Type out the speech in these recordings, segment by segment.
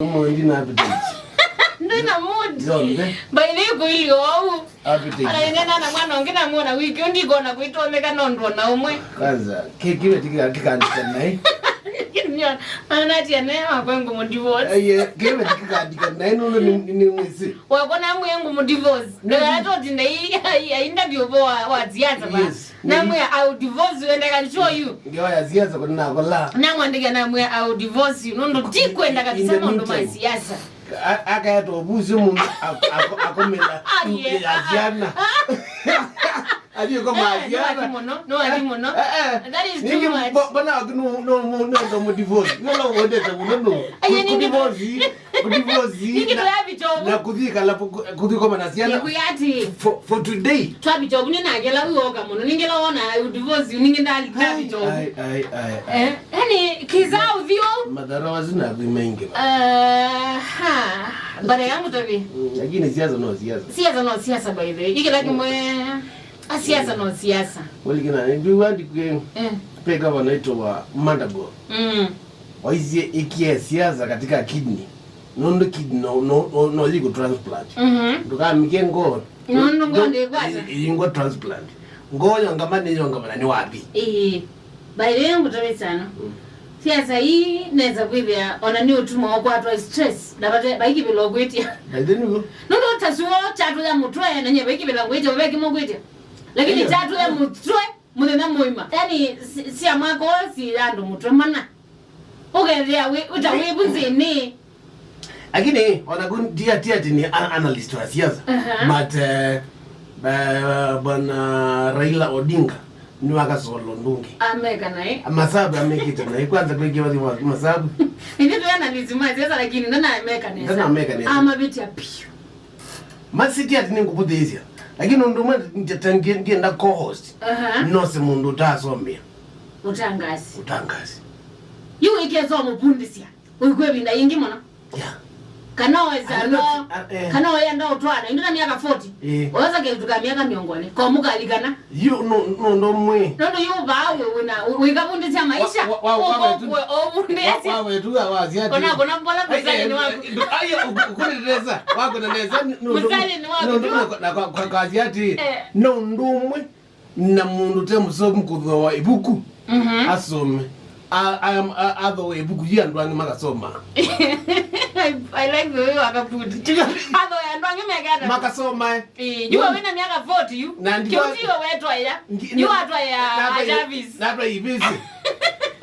Ndina appetite. Ndina mood. Zonde. Baile kuili owu. Appetite. Ala ingena na mwana ongena muona wiki undigona kuitomeka nondo na umwe. Kwanza kiwe tikandika naye. Kinyo anati ane akwengu mu divorce. Aye kiwe tikandika naye nono ni mwisi. Wakona mwengu mu divorce. Ndakati oti ndai interview wa ziyaza ba. Namwe au divorce and I can show you. Ngewa ya ziyaza kuna kola. Namwandika namwe au divorce nondo tikwenda kabisa nondo masiasa. Akayato obuzi umuntu akomela Athiana. Adiyo kama Athiana. No Athiana. That is too much. Bana no divorce. No wondeta muno. Divorce. Na kudhika la kudhika kama Athiana. For today. Twabi job ni nagela uyoga muno. Ningela ona divorce ningenda ali job. Yani kizao vyo. Matharau zina mengi. Bara yangu tabi. Lakini siasa by the way. Ikilaki mwe siasa no siasa. Walikina ndio wandi peka wanaitwa Mandago. Waizie ikia siasa katika kidney. Nondo kidney no ligo transplant. Ndoka mikengo. Nondo ngonde kwaza. Ingo transplant. Ngoyo ngamane ni wapi? By the way yangu tabi sana. Siasa hii naweza kuivya ona ni utuma wako atwa stress ndabate baiki bilogwetia ndenu nondo tasuo chatu ya mutwe na nye baiki bilogwetia ubeki mogwetia lakini chatu ya mutwe munena moima yani si amako si ando mutwe mana ogeria we utawe bunzini lakini ona gun dia ni analyst wa siasa but bana Raila Odinga ni wakasolo ndungi ameka nae masabu amekita nae kwanza kweke wazi masabu ndio analyze sasa lakini ndana ameka nesa amabiti apio masiti ati ningubudhizia lakini nduma ngenda co-host no se mundu tasomia utangazi yu ikezo mupundisia ukwebinda yingi mona yeah kana wenda utwana indina miaka 40 waza ketuka miaka miongone komuka alikana you no mwe nondo yu bawe wikabundisia maisha wawe tu awazi kona mbola kusali ni wako ayo ukunireza wako na neza kusali ni wako na kwa kazi ati no ndumwe na mundu temusomu kudhowa ibuku asome I am other way ibuku yandwangi makasoma I like the way you are put. Ado ya ndwangi megada. Makasoma. You are wina miaka 40 you. Kiutiwa wetwa ya. You atwa ya Ajavis. Natwa ibisi.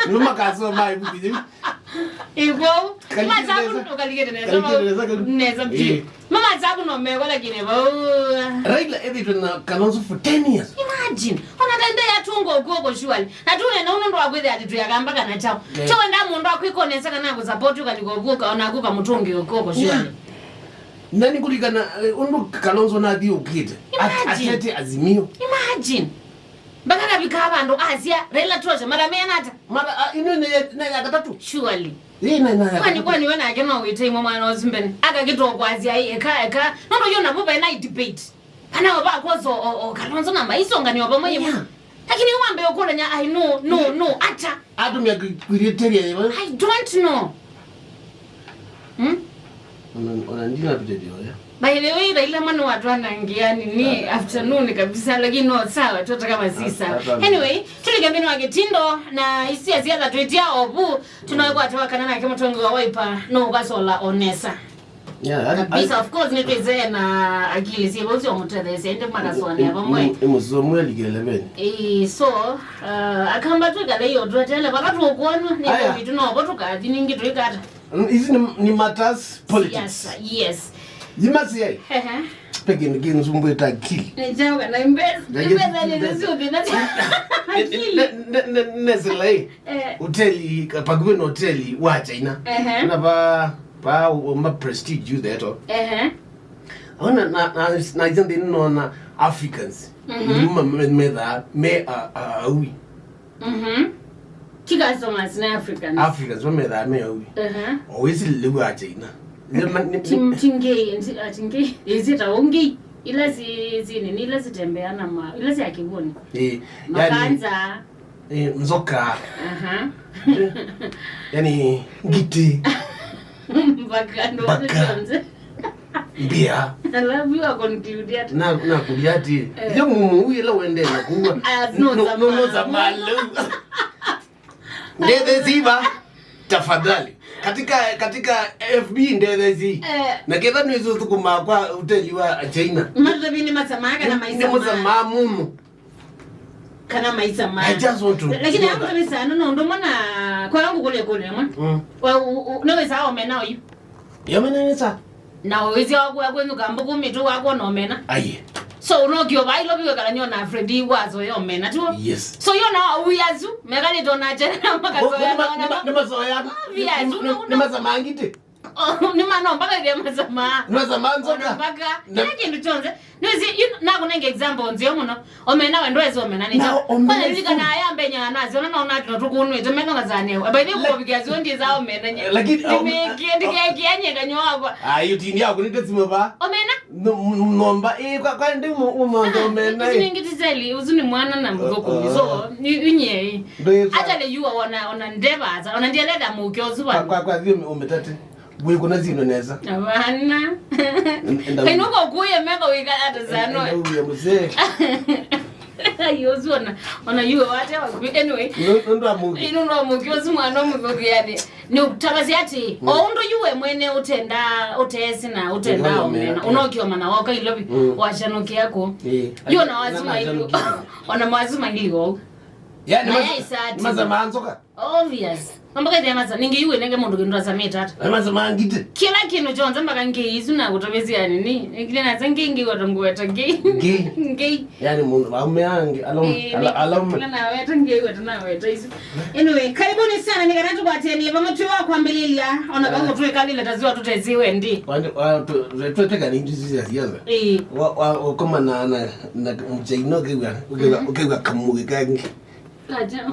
Ni makasoma ibuku. Ibo. Mama zabu ukaligete neza mti. Mama zabu no mego lakini bo. Raila editwa na Kalonzo for 10 years. Imagine. Ona tende ya tungo ukoko shwali. Na tune na unondo wagwethe ati tuyagamba kana chao. Chao nda mundu akwikonesa kana ku support ukalikovuka ona kuka mutungi ukoko shwali. Nani kulikana undu Kalonzo na dio ukite. Atete azimio. Imagine. Bakaka bikaba bantu Asia Raila troje mara menata. Mara ino na yakatatu surely. Kwani wena akema wete imo mwana ozimbeni. Akakito kwazia eka. Nondo yona buba na debate. Ana oba kwazo Kalonzo namba isonga oba moye mu. Lakini uambe ukola nya I no ata. Adumya kureteria yewe. I don't know. Ona ndina bidede ya. By the way Raila mwana watu anaingia ni afternoon kabisa lakini no sawa tuta kama si sawa. Anyway, tuligambeni wake tindo na hisia ziada twetia obu tunaweka atoka kana kama tongo wa wiper no gasola onesa. Yeah, bisa of course nitweze na akili si bozi omutedese ende makasoni abamwe. Emuzomu yaligele so akamba twegala iyo twatele bakatu okwano ni bitu no botuka diningi twikata. Is ni matters politics. Yes. Yimasi yai. Pekeni kinzumbu etakili. Njaga na imbeza nizudi na nezilai. Hoteli pagwe hoteli wa China. Na pa ma prestige you there to. Ona na izande nona Africans. Me awi. Chika so much na Africans me awi. Always live wa China. Tinge is it ongi ila zini ila zitembea na ila ya kibuni kwanza mzoka yani ngiti mpaka ndo tuanze. Mbia. I love you conclude at. Na kuliati. Yo mumu ile uende na kuwa. No zamalo. Ndeziba. Tafadhali. Katika FB ndezi. Na kedha nizo tukuma kwa hoteli wa China. Mazabi ni masamaka na maisa. Ni mamumu. Kana maisa ma. I just want to. Lakini hapo kabisa no ndo maana kwa yangu kule mwana. Unaweza omena huyu. Yamena nisa. Na uwezi wako kwenu kambuku mitu wako no omena. Aye. So unokyo bailo biwe kala nyona Freddy wazo yo omena tu. Yes. So you know uyazu megali dona chena makazoya na. Ni mazoya. Ni mazamangite. Ni mano mpaka ile mazama. Mazamanzoka. Mpaka. Nake nditonze. Nizi na kunenge example nzio muno. Omena wendo ezo omena ni. Kwa nilika na ayambe nyana nazo na tukunwe tumeka ngazane. Abaide ko bigazi ondi za omena. Lakini ndike kianye nyoko. Ayo tini yako nitetsimo ba. Omena? Nomba kwa ndi umondo omena. Ngitizeli uzuni mwana na mgoko. So unye. Hata le you ona ndeva ona ndieleda mukyo zuba. Kwa vile umetate. Wewe kuna zino neza. Abana. Inuko kuye mega wikata zano. Uye mzee. Ayo zona. Ona yuwe wate wa anyway. Ndo amuki. Ino ndo amuki ozumwana omugogo yani. Ni ukutabazi ati oundo yuwe mwene utesi na utenda omena. Unokyo mana wako ilobi washanuki yako. Yo na wazuma hilo. Ona mwazuma hilo. Yani mazamanzoka. Obvious. Mbaka ndiyamaza ninge yuwe nenge mundu kindwa sametata. Mazamangite. Kila kintu chonza mbaka ngeizu na kutabezi yani ni. Ngile na zangi watanguweta gay. Gay. Yani mundu ameange alom. Kila na weta ngei watana weta isu. Anyway, karibuni sana nikaratu kwa Athiani Fm kwambililia. Ona kama tuwe kalile taziwa tuteziwe ndi. Tuteka ni ndizi ya siasa. Kama na mchaino ukiwa kamuge kangi. Aja.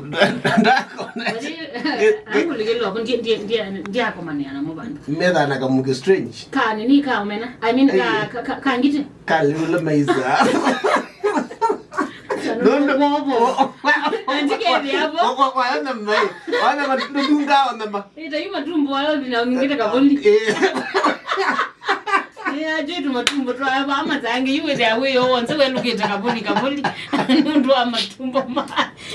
Ndako. Angu ligelo hapo ndiye akomaniana mubanda. Meda na kamuge strange. Kani ni ka omena. I mean ka ngiti. Kalula maiza. Nondo bobo. Andike hapo. Wana mai. Wana matudunga wana ma. Ita yuma tumbo wao bina ngita kabondi. Aje tumatumbo tu aba amazange yuwe yawe yo onse welukita kabuli ndo amatumbo ma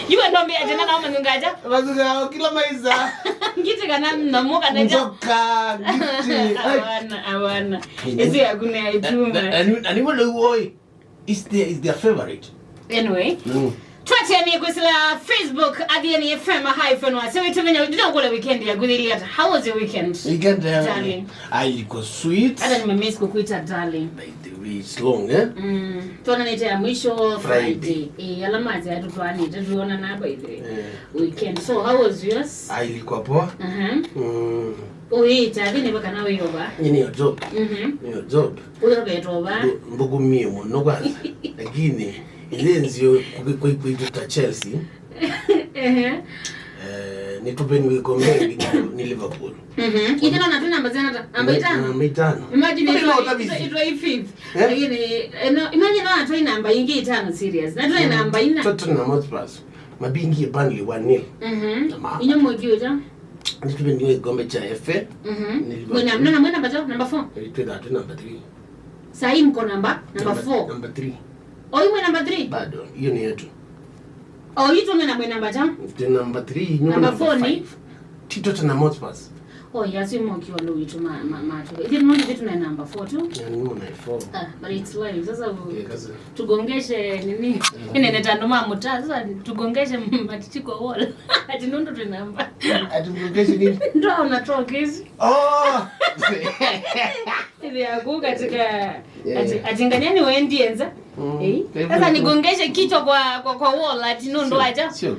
yuwe ndo mbiya tena na manyungaja bazuga kila maiza ngiti kana namuka nja njoka ngiti awana ezi yakune aitumba ani wale boy is their favorite anyway Twacheni kusila Facebook Athiani Fm _. So itumenya ndio kule weekend ya gudili hata. How was your weekend? Weekend darling. I was sweet. Hata nimemiss kukuita darling. By the way it's long Tuona nita ya mwisho Friday. Alamazi hatu tuani tuona na by the weekend. So how was yours? Ilikuwa poa. Tadi baka nawe yoba. Ni your job. Your job. Uyo betoba. Mbugu mie muno kwanza. Lakini ilenzio kuituta Chelsea. Nitupeni wikombe ni Liverpool. Ikina na tuna mbazana ta. Namba 5. Imagine ito ififth. Lakini imagine na tuna namba ingi 5 serious. Na tuna namba 4. Tottenham Hotspur. Mabingi Burnley 1-0. Inyo mojioja. Nitupeni wikombe cha FA. Mwana namba 4. Ilitweda namba 3. Sahi mko namba 4. Namba 3. Oyo namba 3. Bado hiyo ni yetu. Yito mwe namba 5. Namba 3 namba 4 ni Tottenham Hotspur. Yasi moki walo wito mato. Ile mmoja vitu na namba 4 tu. Yani mwana 4. But it's live. Sasa tugongeshe nini? Ine tandoma muta. Sasa tugongeshe matiti kwa wall. Ati nondo tu namba. Ati tugongeshe nini? Ndio unatoa kesi. Ile yako katika ati nganyani wendi enza. Sasa nigongeshe kichwa kwa wall ati nondo acha. Sio